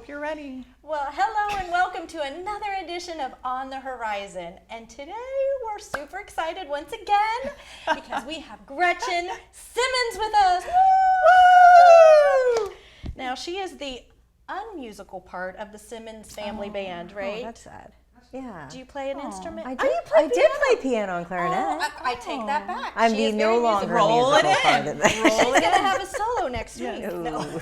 hope you're ready. Well, hello and welcome to another edition of On the Horizon. And today we're super excited once again because we have Gretchen Simmonds with us. Woo! Now, she is the unmusical part of the Simmonds family band, right? Oh, that's sad. Yeah. Do you play an instrument? I did play piano and clarinet. Oh, I take that back. I'm She is the no very longer musical. Roll it musical part in. of this. She's going to have a solo next week. No.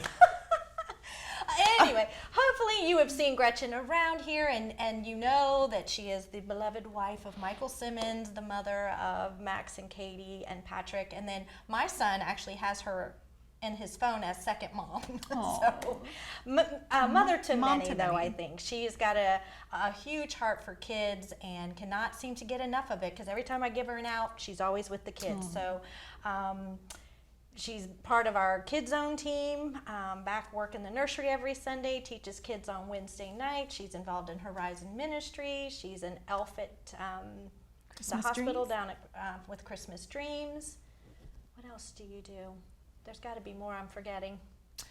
Anyway, hopefully you have seen Gretchen around here and you know that she is the beloved wife of Michael Simmonds, the mother of Max and Katie and Patrick. And then my son actually has her in his phone as second mom. So, mother to many, though, I think. She's got a huge heart for kids and cannot seem to get enough of it because every time I give her an out, she's always with the kids. So she's part of our Kids Zone team, back work in the nursery every Sunday, teaches kids on Wednesday night. She's involved in Horizon Ministry. She's an elf at the hospital down at, with Christmas Dreams. What else do you do? There's got to be more I'm forgetting.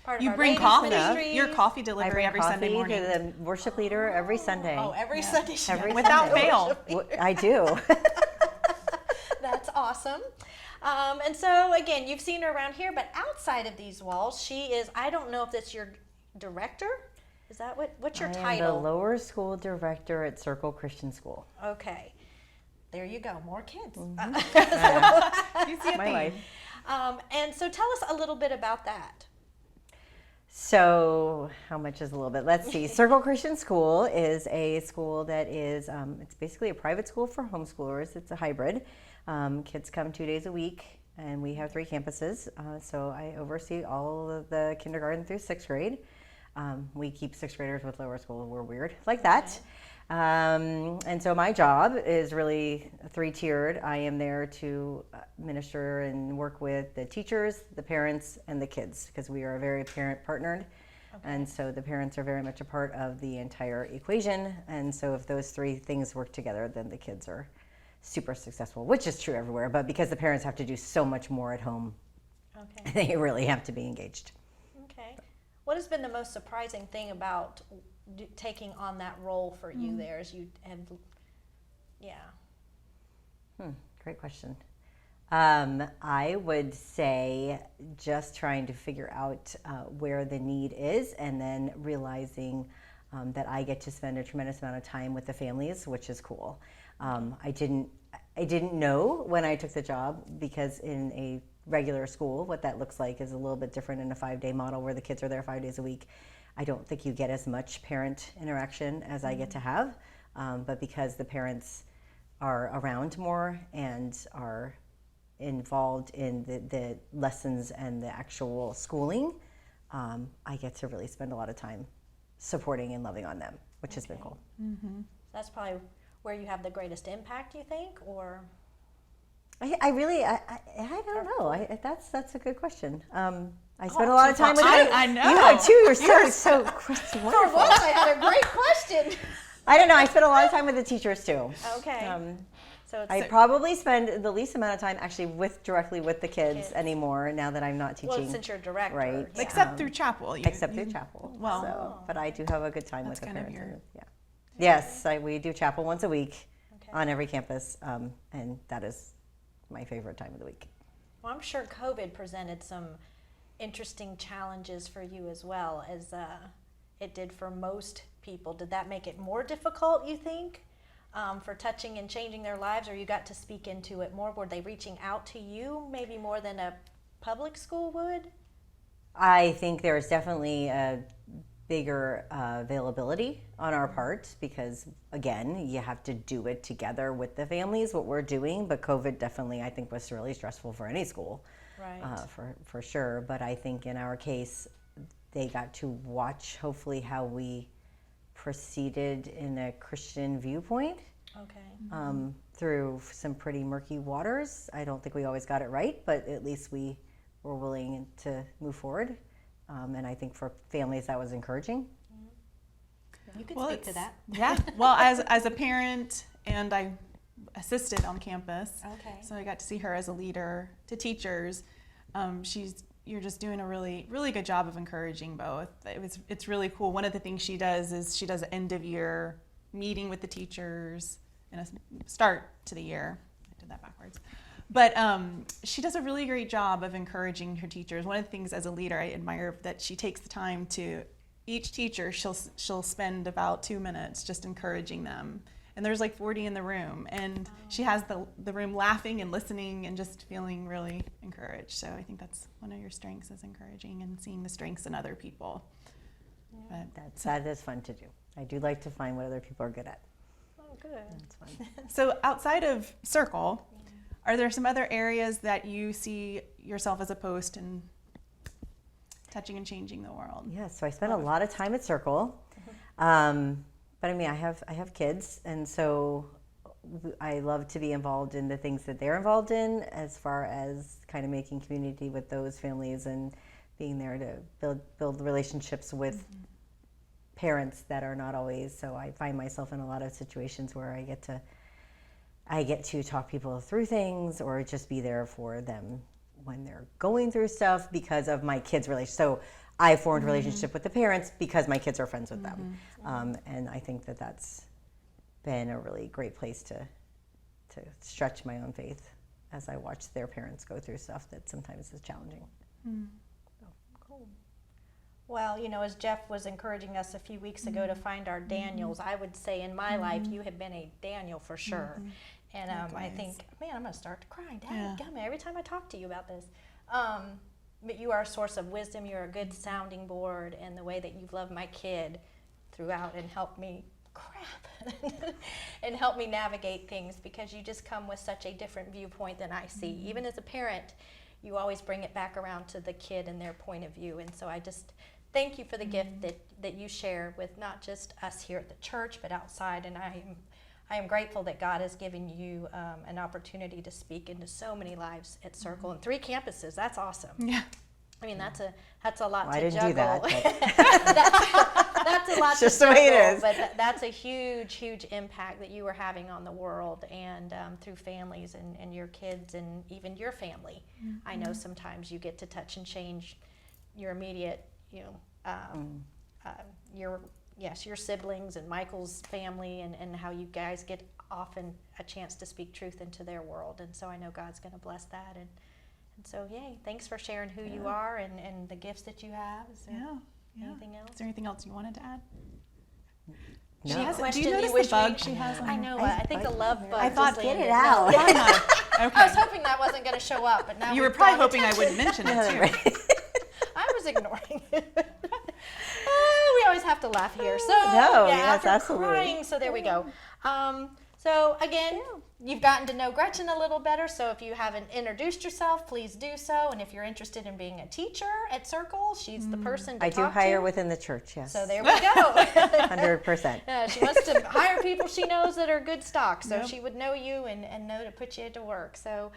Part of You our bring ladies coffee. ministry. Your coffee I delivery bring every coffee Sunday morning. to the worship leader every Sunday. Oh, every Sunday. she Every does. Without Sunday. fail. I do. That's awesome. And so, again, you've seen her around here, but outside of these walls, she is, I don't know if that's your director. Is that what's your I am title? the lower school director at Circle Christian School. Okay. There you go. More kids. You see a My theme. life. And so tell us a little bit about that. So how much is a little bit? Let's see. Circle Christian School is a school that is, it's basically a private school for homeschoolers. It's a hybrid. Kids come 2 days a week, and we have 3 campuses. So I oversee all of the kindergarten through 6th grade. We keep 6th graders with lower school. We're weird like that. And so my job is really 3-tiered. I am there to minister and work with the teachers, the parents, and the kids because we are very parent partnered. Okay. And so the parents are very much a part of the entire equation. And so if those 3 things work together, then the kids are super successful, which is true everywhere. But because the parents have to do so much more at home, Okay. they really have to be engaged. Okay. What has been the most surprising thing about taking on that role for you there as you have, Great question. I would say just trying to figure out where the need is and then realizing that I get to spend a tremendous amount of time with the families, which is cool. I didn't know when I took the job because in a regular school, what that looks like is a little bit different in a 5-day model where the kids are there 5 days a week. I don't think you get as much parent interaction as I get to have, but because the parents are around more and are involved in the lessons and the actual schooling, I get to really spend a lot of time supporting and loving on them, which has been cool. Mm-hmm. That's probably where you have the greatest impact, you think, or? I really don't know. That's a good question. I spend a lot of time with I know. You know, too. You're so wonderful. For once, I had a great question. I don't know. I spend a lot of time with the teachers too. Okay. So it's I probably spend the least amount of time actually directly with the kids anymore now that I'm not teaching. well, since you're director, right? yeah. Except through chapel. Except through chapel. Well, so, but I do have a good time with the kind of parents. your- Yeah. Yes, we do chapel once a week Okay. on every campus, and that is my favorite time of the week. Well, I'm sure COVID presented some interesting challenges for you as well as it did for most people. Did that make it more difficult, you think, for touching and changing their lives, or you got to speak into it more? Were they reaching out to you maybe more than a public school would? I think there's definitely a bigger availability on our part because, again, you have to do it together with the families, what we're doing. But COVID definitely, I think, was really stressful for any school, Right. for sure. But I think in our case, they got to watch, hopefully, how we proceeded in a Christian viewpoint. Okay. Through some pretty murky waters. I don't think we always got it right, but at least we were willing to move forward. And I think for families that was encouraging. You could Well, speak to that. Yeah. Well, as a parent, and I assisted on campus. Okay. So I got to see her as a leader to teachers. She's you're just doing a really, really good job of encouraging both. It's really cool. One of the things she does is she does an end of year meeting with the teachers and a start to the year. I did that backwards. But she does a really great job of encouraging her teachers. One of the things as a leader I admire that she takes the time to, each teacher, she'll spend about 2 minutes just encouraging them. And there's like 40 in the room, and she has the room laughing and listening and just feeling really encouraged. So I think that's one of your strengths, is encouraging and seeing the strengths in other people. Yeah. But, That is fun to do. I do like to find what other people are good at. Oh, good. That's fun. so outside of Circle, are there some other areas that you see yourself as a post in touching and changing the world? Yeah, so I spent a lot of time at Circle. But I mean, I have kids, and so I love to be involved in the things that they're involved in, as far as kind of making community with those families and being there to build relationships with parents that are not always. So I find myself in a lot of situations where I get to talk people through things, or just be there for them when they're going through stuff because of my kids' relationship. So I formed a relationship with the parents because my kids are friends with them. And I think that that's been a really great place to stretch my own faith as I watch their parents go through stuff that sometimes is challenging. Cool. Well, you know, as Jeff was encouraging us a few weeks ago to find our Daniels, I would say in my life you have been a Daniel for sure. And I think, man, I'm going to start to cry. Dadgummit, every time I talk to you about this. But you are a source of wisdom. You're a good sounding board, and the way that you've loved my kid throughout and helped me and help me navigate things, because you just come with such a different viewpoint than I see. Even as a parent, you always bring it back around to the kid and their point of view. And so I just thank you for the gift that you share with not just us here at the church, but outside. And I am grateful that God has given you an opportunity to speak into so many lives at Circle and 3 campuses. That's awesome. Yeah. I mean, that's a lot to I didn't juggle. do that. That's a lot It's to just the way it juggle, is. but that's a huge, huge impact that you are having on the world, and through families and your kids and even your family. I know sometimes you get to touch and change your immediate, your siblings and Michael's family, and how you guys get often a chance to speak truth into their world. And so I know God's going to bless that. And so, yay, thanks for sharing who you are and the gifts that you have. Is there anything else? Is there anything else you wanted to add? No. She has, do Question you you notice wish the bug we- she has on I her? know. I think the love bug. I thought, just get landed. it out. Why not? I Okay. was hoping that wasn't going to show up, but now You were we've probably drawn hoping I attention. wouldn't mention it too. I was ignoring it. We always have to laugh here. So No, yeah, yes, after absolutely. crying, so there we go. So again, you've gotten to know Gretchen a little better. So if you haven't introduced yourself, please do so. And if you're interested in being a teacher at Circle, she's the person to I do talk hire to. within the church, yes. So there we go. 100%. She wants to hire people she knows that are good stock, so Yep. she would know you and know to put you to work. So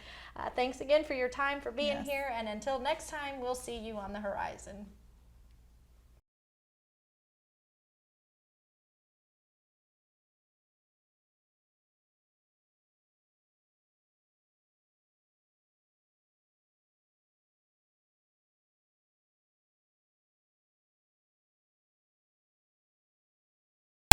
thanks again for your time, for being Yes. here, and until next time, we'll see you on the horizon.